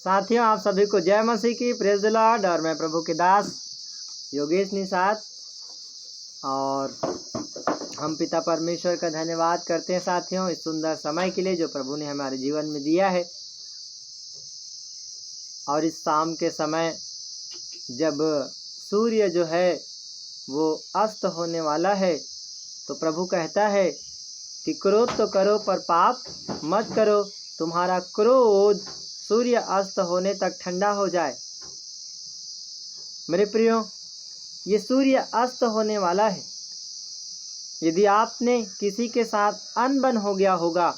साथियों, आप सभी को जय मसीह की, प्रेज द लॉर्ड। और मैं प्रभु के दास योगेश निषाद, और हम पिता परमेश्वर का धन्यवाद करते हैं साथियों इस सुंदर समय के लिए जो प्रभु ने हमारे जीवन में दिया है। और इस शाम के समय जब सूर्य जो है वो अस्त होने वाला है, तो प्रभु कहता है कि क्रोध तो करो पर पाप मत करो, तुम्हारा क्रोध सूर्य अस्त होने तक ठंडा हो जाए। मेरे प्रियो, ये सूर्य अस्त होने वाला है। यदि आपने किसी के साथ अनबन हो गया होगा,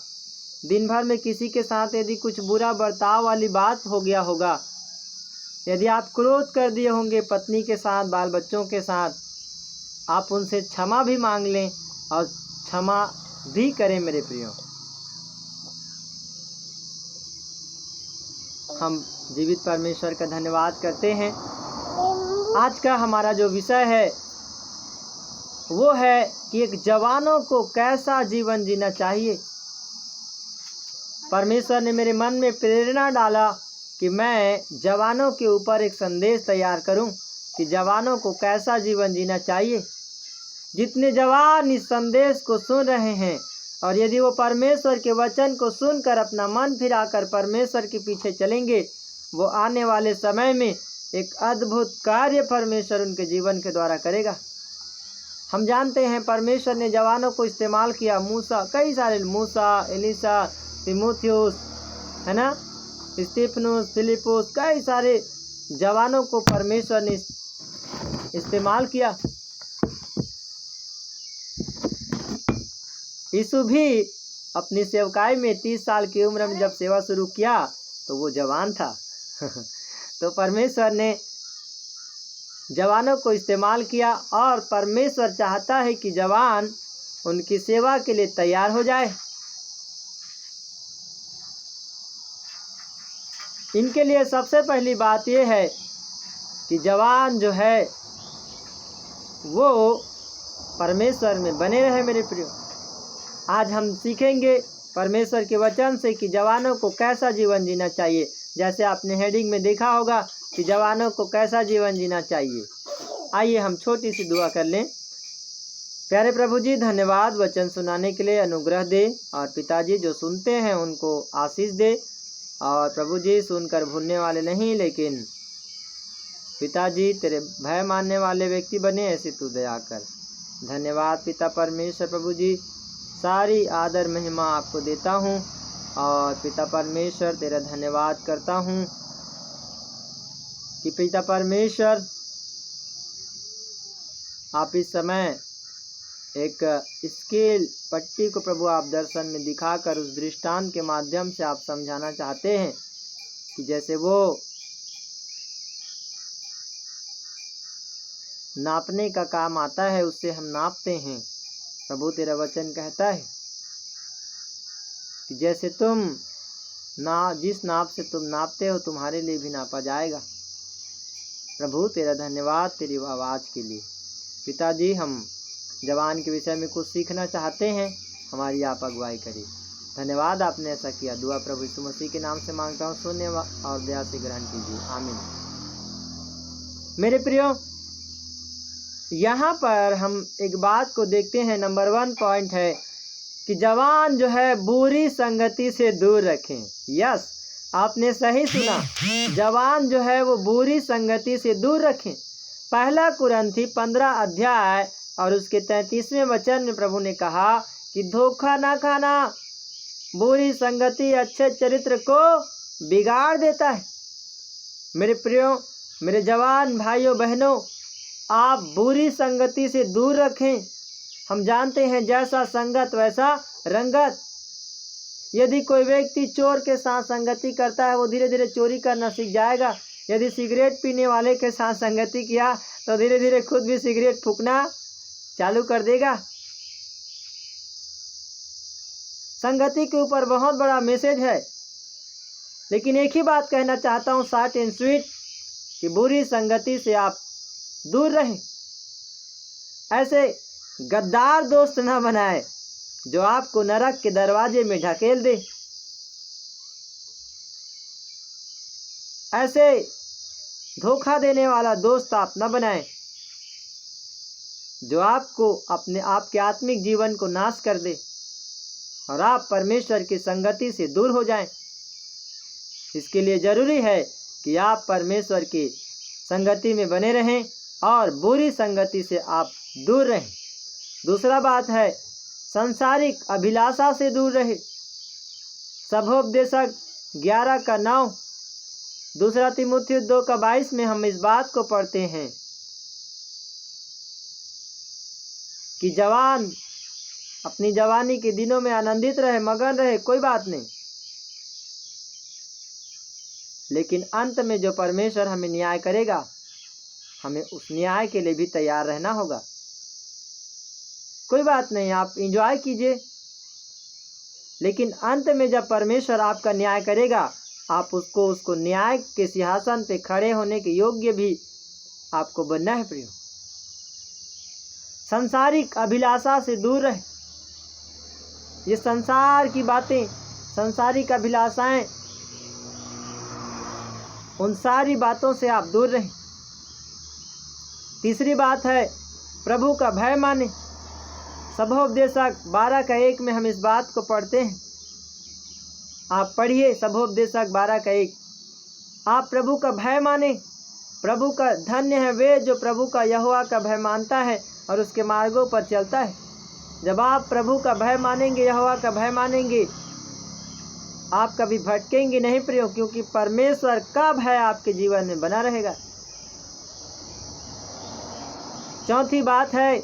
दिन भर में किसी के साथ यदि कुछ बुरा बर्ताव वाली बात हो गया होगा, यदि आप क्रोध कर दिए होंगे पत्नी के साथ, बाल बच्चों के साथ, आप उनसे क्षमा भी मांग लें और क्षमा भी करें। मेरे प्रियो, हम जीवित परमेश्वर का धन्यवाद करते हैं। आज का हमारा जो विषय है वो है कि एक जवानों को कैसा जीवन जीना चाहिए। परमेश्वर ने मेरे मन में प्रेरणा डाला कि मैं जवानों के ऊपर एक संदेश तैयार करूं कि जवानों को कैसा जीवन जीना चाहिए। जितने जवान इस संदेश को सुन रहे हैं, और यदि वो परमेश्वर के वचन को सुनकर अपना मन फिराकर परमेश्वर के पीछे चलेंगे, वो आने वाले समय में एक अद्भुत कार्य परमेश्वर उनके जीवन के द्वारा करेगा। हम जानते हैं परमेश्वर ने जवानों को इस्तेमाल किया। कई सारे मूसा, एलिसा, तिमुथियुस, है ना, स्तिफनुस, फिलिपुस, कई सारे जवानों को परमेश्वर ने इस्तेमाल किया। यीशु भी अपनी सेवकाई में 30 साल की उम्र में जब सेवा शुरू किया तो वो जवान था। तो परमेश्वर ने जवानों को इस्तेमाल किया, और परमेश्वर चाहता है कि जवान उनकी सेवा के लिए तैयार हो जाए। इनके लिए सबसे पहली बात यह है कि जवान जो है वो परमेश्वर में बने रहे। मेरे प्रियो, आज हम सीखेंगे परमेश्वर के वचन से कि जवानों को कैसा जीवन जीना चाहिए। जैसे आपने हेडिंग में देखा होगा कि जवानों को कैसा जीवन जीना चाहिए। आइए हम छोटी सी दुआ कर लें। प्यारे प्रभु जी, धन्यवाद वचन सुनाने के लिए, अनुग्रह दे, और पिताजी जो सुनते हैं उनको आशीष दे। और प्रभु जी, सुनकर भूलने वाले नहीं, लेकिन पिताजी तेरे भय मानने वाले व्यक्ति बने, ऐसी तू दया कर। धन्यवाद पिता परमेश्वर। प्रभु जी, सारी आदर महिमा आपको देता हूँ, और पिता परमेश्वर तेरा धन्यवाद करता हूँ कि पिता परमेश्वर आप इस समय एक स्केल पट्टी को प्रभु आप दर्शन में दिखाकर उस दृष्टांत के माध्यम से आप समझाना चाहते हैं कि जैसे वो नापने का काम आता है, उससे हम नापते हैं। प्रभु तेरा वचन कहता है कि जैसे तुम जिस नाप से तुम नापते हो तुम्हारे लिए भी नापा जाएगा। प्रभु तेरा धन्यवाद तेरी आवाज़ के लिए। पिताजी, हम जवान के विषय में कुछ सीखना चाहते हैं, हमारी आप अगुवाई करिए। धन्यवाद आपने ऐसा किया। दुआ प्रभु यीशु मसीह के नाम से मांगता हूँ, सुनने और दया से ग्रहण कीजिए, आमीन। मेरे प्रियो, यहाँ पर हम एक बात को देखते हैं। नंबर 1 पॉइंट है कि जवान जो है बुरी संगति से दूर रखें। यस, आपने सही सुना, जवान जो है वो बुरी संगति से दूर रखें। 1 कुरिन्थी 15 अध्याय और उसके 33वें वचन में प्रभु ने कहा कि धोखा ना खाना, बुरी संगति अच्छे चरित्र को बिगाड़ देता है। मेरे प्रियो, मेरे जवान भाइयों बहनों, आप बुरी संगति से दूर रखें। हम जानते हैं जैसा संगत वैसा रंगत। यदि कोई व्यक्ति चोर के साथ संगति करता है, वो धीरे धीरे चोरी करना सीख जाएगा। यदि सिगरेट पीने वाले के साथ संगति किया तो धीरे धीरे खुद भी सिगरेट फूंकना चालू कर देगा। संगति के ऊपर बहुत बड़ा मैसेज है, लेकिन एक ही बात कहना चाहता हूँ, शॉर्ट एंड स्वीट, कि बुरी संगति से आप दूर रहें। ऐसे गद्दार दोस्त न बनाए जो आपको नरक के दरवाजे में ढकेल दे। ऐसे धोखा देने वाला दोस्त आप न बनाएं जो आपको आपके आत्मिक जीवन को नाश कर दे और आप परमेश्वर की संगति से दूर हो जाएं। इसके लिए जरूरी है कि आप परमेश्वर की संगति में बने रहें और बुरी संगति से आप दूर रहें। दूसरा बात है सांसारिक अभिलाषा से दूर रहे। सभोपदेशक 11:9, दूसरा तीमुथियुस 2:22 में हम इस बात को पढ़ते हैं कि जवान अपनी जवानी के दिनों में आनंदित रहे, मगन रहे, कोई बात नहीं, लेकिन अंत में जो परमेश्वर हमें न्याय करेगा, हमें उस न्याय के लिए भी तैयार रहना होगा। कोई बात नहीं, आप एंजॉय कीजिए, लेकिन अंत में जब परमेश्वर आपका न्याय करेगा, आप उसको न्याय के सिंहासन पे खड़े होने के योग्य भी आपको बनना है। प्रियो, सांसारिक अभिलाषा से दूर रहे। ये संसार की बातें, सांसारिक अभिलाषाएं, उन सारी बातों से आप दूर रहें। तीसरी बात है प्रभु का भय माने। सभोपदेशक 12:1 में हम इस बात को पढ़ते हैं। आप पढ़िए सभोपदेशक 12:1। आप प्रभु का भय माने। प्रभु का धन्य है वे जो प्रभु का यहोवा का भय मानता है और उसके मार्गों पर चलता है। जब आप प्रभु का भय मानेंगे, यहोवा का भय मानेंगे, आप कभी भटकेंगे नहीं प्रियो, क्योंकि परमेश्वर का भय आपके जीवन में बना रहेगा। चौथी बात है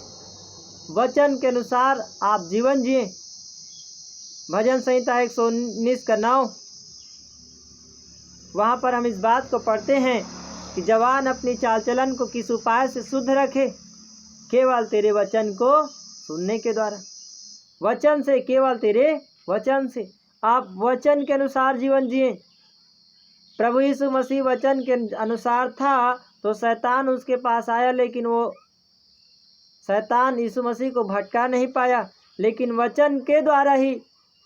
वचन के अनुसार आप जीवन जिए। भजन संहिता 119:9, वहाँ पर हम इस बात को पढ़ते हैं कि जवान अपनी चाल चलन को किस उपाय से शुद्ध रखे, केवल तेरे वचन को सुनने के द्वारा। वचन से, केवल तेरे वचन से। आप वचन के अनुसार जीवन जिए। प्रभु यीशु मसीह वचन के अनुसार था तो शैतान उसके पास आया, लेकिन वो शैतान यीशु मसीह को भटका नहीं पाया, लेकिन वचन के द्वारा ही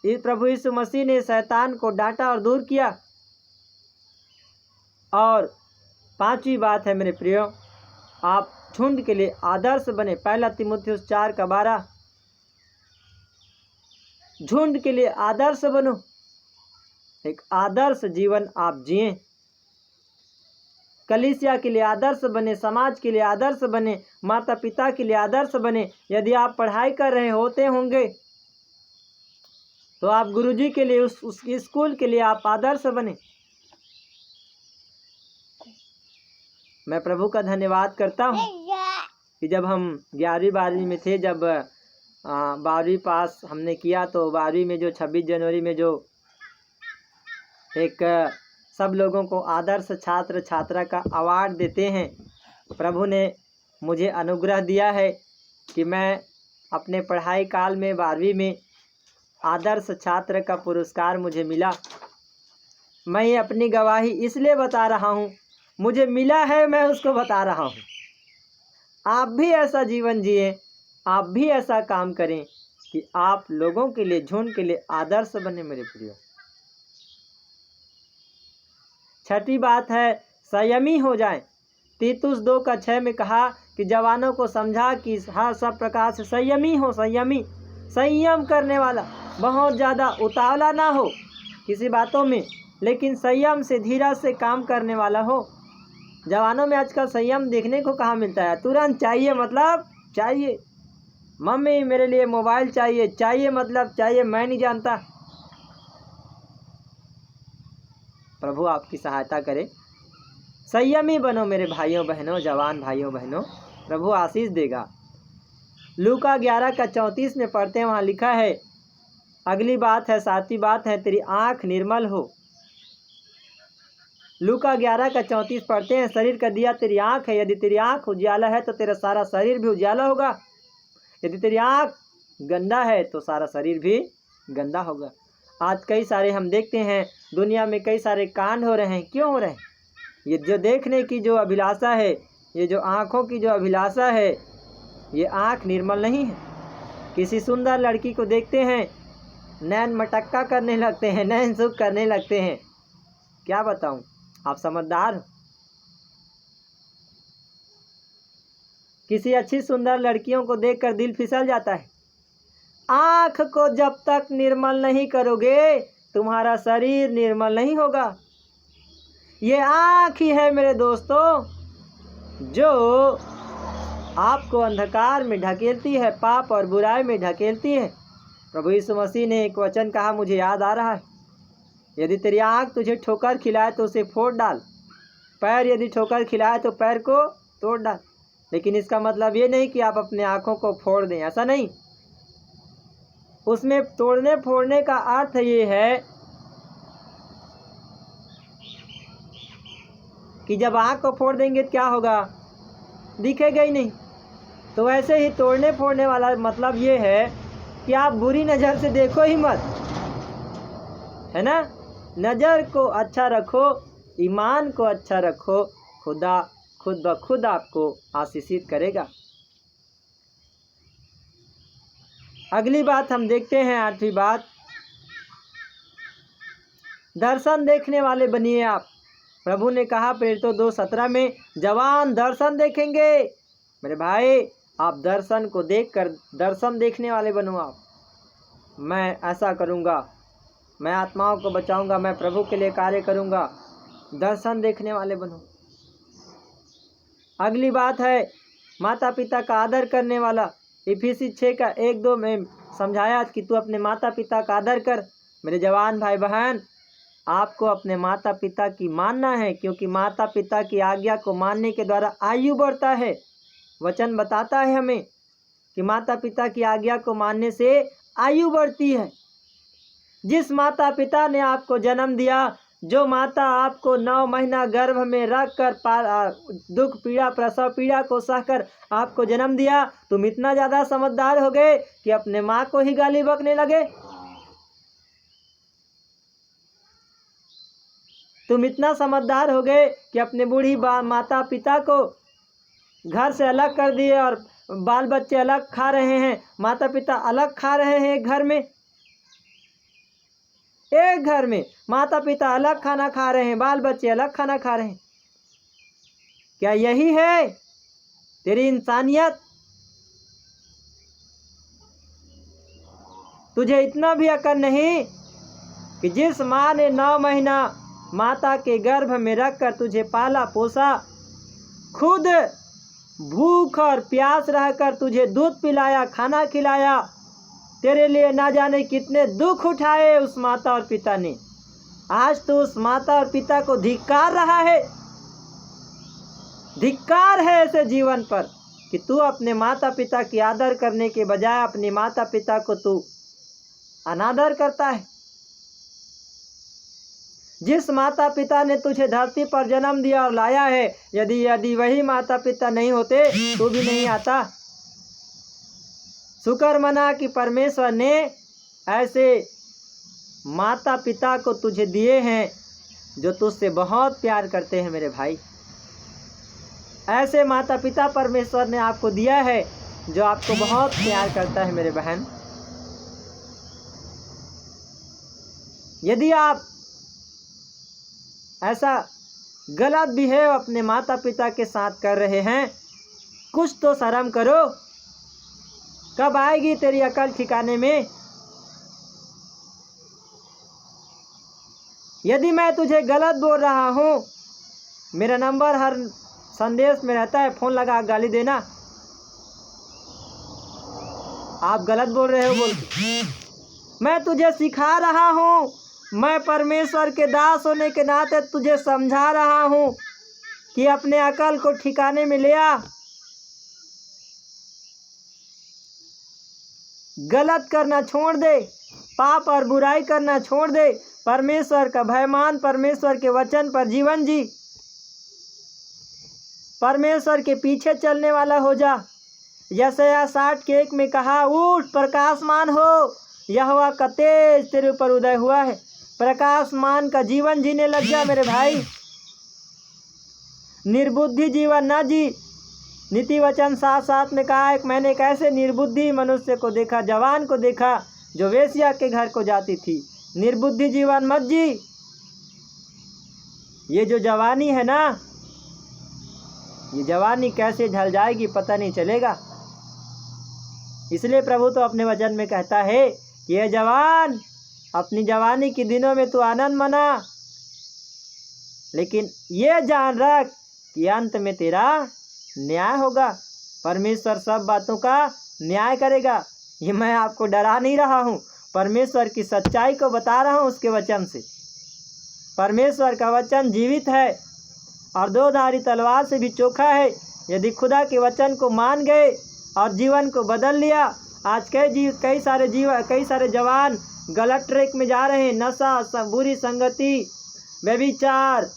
प्रभु यीशु मसीह ने शैतान को डांटा और दूर किया। और पांचवी बात है मेरे प्रियो, आप झुंड के लिए आदर्श बने। 1 तीमुथियुस 4:12, झुंड के लिए आदर्श बनो। एक आदर्श जीवन आप जिए। कलीसिया के लिए आदर्श बने, समाज के लिए आदर्श बने, माता पिता के लिए आदर्श बने। यदि आप पढ़ाई कर रहे होते होंगे तो आप गुरुजी के लिए, उस स्कूल के लिए आप आदर्श बने। मैं प्रभु का धन्यवाद करता हूँ कि जब हम 11वीं 12वीं में थे, जब 12वीं पास हमने किया, तो 12वीं में जो 26 जनवरी में जो एक सब लोगों को आदर्श छात्र छात्रा का अवार्ड देते हैं, प्रभु ने मुझे अनुग्रह दिया है कि मैं अपने पढ़ाई काल में 12वीं में आदर्श छात्र का पुरस्कार मुझे मिला। मैं ये अपनी गवाही इसलिए बता रहा हूँ, मुझे मिला है, मैं उसको बता रहा हूँ। आप भी ऐसा जीवन जिए, आप भी ऐसा काम करें कि आप लोगों के लिए, झुंड के लिए आदर्श बने मेरे प्रियो। छठी बात है संयमी हो जाएं। तीतुस 2:6 में कहा कि जवानों को समझा कि हर सब प्रकार से संयमी हो। संयम करने वाला, बहुत ज़्यादा उतावला ना हो किसी बातों में, लेकिन संयम से, धीरज से काम करने वाला हो। जवानों में आजकल संयम देखने को कहाँ मिलता है। तुरंत चाहिए, मतलब चाहिए। मम्मी मेरे लिए मोबाइल चाहिए, चाहिए मतलब चाहिए, मैं नहीं जानता। प्रभु आपकी सहायता करे। संयमी बनो मेरे भाइयों बहनों, जवान भाइयों बहनों, प्रभु आशीष देगा। लूका 11:34 में पढ़ते हैं, वहाँ लिखा है, अगली बात है, 7वीं बात है, तेरी आँख निर्मल हो। लूका 11:34 पढ़ते हैं, शरीर का दिया तेरी आँख है। यदि तेरी आँख उजाला है तो तेरा सारा शरीर भी उजाला होगा। यदि तेरी आँख गंदा है तो सारा शरीर भी गंदा होगा। आज कई सारे हम देखते हैं दुनिया में कई सारे कांड हो रहे हैं। क्यों हो रहे हैं? ये जो देखने की जो अभिलाषा है, ये जो आँखों की जो अभिलाषा है, ये आँख निर्मल नहीं है। किसी सुंदर लड़की को देखते हैं, नैन मटक्का करने लगते हैं, नैन सुख करने लगते हैं। क्या बताऊं, आप समझदार हो। किसी अच्छी सुंदर लड़कियों को देखकर दिल फिसल जाता है। आँख को जब तक निर्मल नहीं करोगे तुम्हारा शरीर निर्मल नहीं होगा। ये आँख ही है मेरे दोस्तों जो आपको अंधकार में ढकेलती है, पाप और बुराई में ढकेलती है। प्रभु यीशु मसीह ने एक वचन कहा, मुझे याद आ रहा है, यदि तेरी आँख तुझे ठोकर खिलाए तो उसे फोड़ डाल, पैर यदि ठोकर खिलाए तो पैर को तोड़ डाल। लेकिन इसका मतलब ये नहीं कि आप अपने आँखों को फोड़ दें, ऐसा नहीं। उसमें तोड़ने फोड़ने का अर्थ ये है कि जब आँख को फोड़ देंगे तो क्या होगा, दिखेगा ही नहीं। तो वैसे ही तोड़ने फोड़ने वाला मतलब ये है कि आप बुरी नज़र से देखो ही मत, है ना। नज़र को अच्छा रखो, ईमान को अच्छा रखो, खुदा खुद ब खुद आपको आशीषित करेगा। अगली बात हम देखते हैं, 8वीं बात, दर्शन देखने वाले बनिए आप। प्रभु ने कहा प्रेरितों 2:17 में, जवान दर्शन देखेंगे। मेरे भाई आप दर्शन को देखकर दर्शन देखने वाले बनो आप। मैं ऐसा करूँगा, मैं आत्माओं को बचाऊँगा, मैं प्रभु के लिए कार्य करूँगा, दर्शन देखने वाले बनो। अगली बात है माता पिता का आदर करने वाला। इफिसी 6:1-2 में समझाया कि तू अपने माता पिता का आदर कर। मेरे जवान भाई बहन, आपको अपने माता पिता की मानना है, क्योंकि माता पिता की आज्ञा को मानने के द्वारा आयु बढ़ता है। वचन बताता है हमें कि माता पिता की आज्ञा को मानने से आयु बढ़ती है। जिस माता पिता ने आपको जन्म दिया, जो माता आपको 9 महीना गर्भ में रख कर दुख पीड़ा प्रसव पीड़ा को सहकर आपको जन्म दिया, तुम इतना ज़्यादा समझदार हो गए कि अपने माँ को ही गाली बकने लगे। तुम इतना समझदार हो गए कि अपने बूढ़ी माता पिता को घर से अलग कर दिए और बाल बच्चे अलग खा रहे हैं, माता पिता अलग खा रहे हैं। एक घर में माता पिता अलग खाना खा रहे हैं, बाल बच्चे अलग खाना खा रहे हैं। क्या यही है तेरी इंसानियत? तुझे इतना भी अकल नहीं कि जिस माँ ने 9 महीना माता के गर्भ में रखकर तुझे पाला पोसा, खुद भूख और प्यास रहकर तुझे दूध पिलाया, खाना खिलाया, तेरे लिए ना जाने कितने दुख उठाए उस माता और पिता ने, आज तो उस माता और पिता को धिक्कार रहा है। धिक्कार है ऐसे जीवन पर कि तू अपने माता पिता की आदर करने के बजाय अपने माता पिता को तू अनादर करता है। जिस माता पिता ने तुझे धरती पर जन्म दिया और लाया है, यदि वही माता पिता नहीं होते तो भी नहीं आता। शुक्र मना कि परमेश्वर ने ऐसे माता पिता को तुझे दिए हैं जो तुझसे बहुत प्यार करते हैं। मेरे भाई, ऐसे माता पिता परमेश्वर ने आपको दिया है जो आपको बहुत प्यार करता है। मेरे बहन, यदि आप ऐसा गलत बिहेव अपने माता पिता के साथ कर रहे हैं, कुछ तो शर्म करो। कब आएगी तेरी अकल ठिकाने में? यदि मैं तुझे गलत बोल रहा हूँ, मेरा नंबर हर संदेश में रहता है, फ़ोन लगा गाली देना। आप गलत बोल रहे हो बोल के मैं तुझे सिखा रहा हूँ। मैं परमेश्वर के दास होने के नाते तुझे समझा रहा हूँ कि अपने अकल को ठिकाने में ले आ। गलत करना छोड़ दे, पाप और बुराई करना छोड़ दे, परमेश्वर का भय मान, परमेश्वर के वचन पर जीवन जी, परमेश्वर के पीछे चलने वाला हो जा। यशायाह 60:1 में कहा, उठ प्रकाशमान हो, यहोवा का तेज तेरे ऊपर उदय हुआ है। प्रकाशमान का जीवन जीने लग जा मेरे भाई। निर्बुद्धि जीवन ना जी। नीति वचन 7:7 में कहा है, मैंने एक ऐसे निर्बुद्धि मनुष्य को देखा, जवान को देखा, जो वेश्या के घर को जाती थी। निर्बुद्धि जीवन मत जी। ये जो जवानी है ना, ये जवानी कैसे ढल जाएगी पता नहीं चलेगा। इसलिए प्रभु तो अपने वचन में कहता है कि ये जवान, अपनी जवानी के दिनों में तू आनंद मना, लेकिन ये जान रख कि अंत में तेरा न्याय होगा। परमेश्वर सब बातों का न्याय करेगा। ये मैं आपको डरा नहीं रहा हूँ, परमेश्वर की सच्चाई को बता रहा हूँ उसके वचन से। परमेश्वर का वचन जीवित है और दो धारी तलवार से भी चोखा है। यदि खुदा के वचन को मान गए और जीवन को बदल लिया, आज कई सारे जवान गलत ट्रैक में जा रहे हैं। नशा, बुरी संगति, व्यभिचार,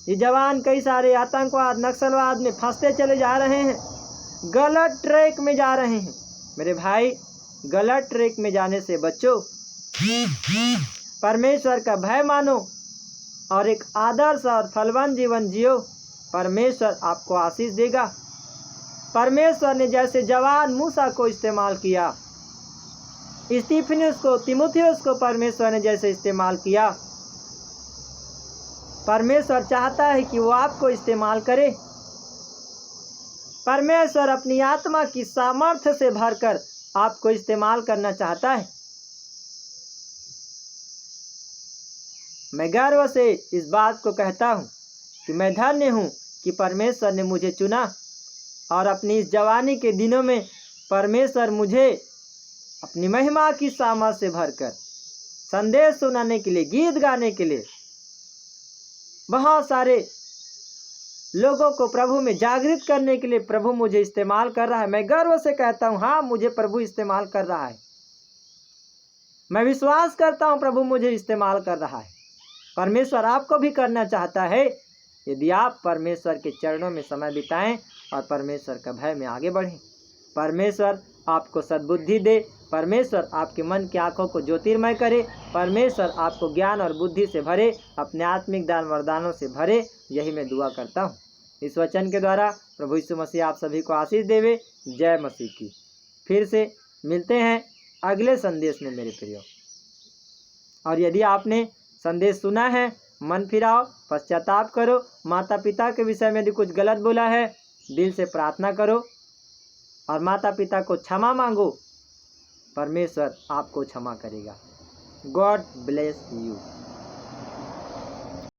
ये जवान कई सारे आतंकवाद, नक्सलवाद में फंसते चले जा रहे हैं, गलत ट्रैक में जा रहे हैं। मेरे भाई, गलत ट्रैक में जाने से बचो, परमेश्वर का भय मानो और एक आदर्श और फलवान जीवन जियो। परमेश्वर आपको आशीष देगा। परमेश्वर ने जैसे जवान मूसा को इस्तेमाल किया, स्तिफनुस को, तीमुथियुस को परमेश्वर ने जैसे इस्तेमाल किया, परमेश्वर चाहता है कि वो आपको इस्तेमाल करे। परमेश्वर अपनी आत्मा की सामर्थ्य से भरकर आपको इस्तेमाल करना चाहता है। मैं गर्व से इस बात को कहता हूँ कि मैं धन्य हूँ कि परमेश्वर ने मुझे चुना और अपनी इस जवानी के दिनों में परमेश्वर मुझे अपनी महिमा की सामर्थ्य से भरकर संदेश सुनाने के लिए, गीत गाने के लिए, बहुत सारे लोगों को प्रभु में जागृत करने के लिए प्रभु मुझे इस्तेमाल कर रहा है। मैं गर्व से कहता हूँ, हाँ, मुझे प्रभु इस्तेमाल कर रहा है। मैं विश्वास करता हूँ प्रभु मुझे इस्तेमाल कर रहा है। परमेश्वर आपको भी करना चाहता है, यदि आप परमेश्वर के चरणों में समय बिताएं और परमेश्वर का भय में आगे बढ़ें। परमेश्वर आपको सद्बुद्धि दे, परमेश्वर आपके मन की आंखों को ज्योतिर्मय करे, परमेश्वर आपको ज्ञान और बुद्धि से भरे, अपने आत्मिक दान वरदानों से भरे। यही मैं दुआ करता हूँ। इस वचन के द्वारा प्रभु यीशु मसीह आप सभी को आशीष देवे। जय मसीह की। फिर से मिलते हैं अगले संदेश में मेरे प्रियो। और यदि आपने संदेश सुना है, मन फिराओ, पश्चाताप करो, माता पिता के विषय में यदि कुछ गलत बोला है, दिल से प्रार्थना करो और माता पिता को क्षमा मांगो। परमेश्वर आपको क्षमा करेगा। God bless you.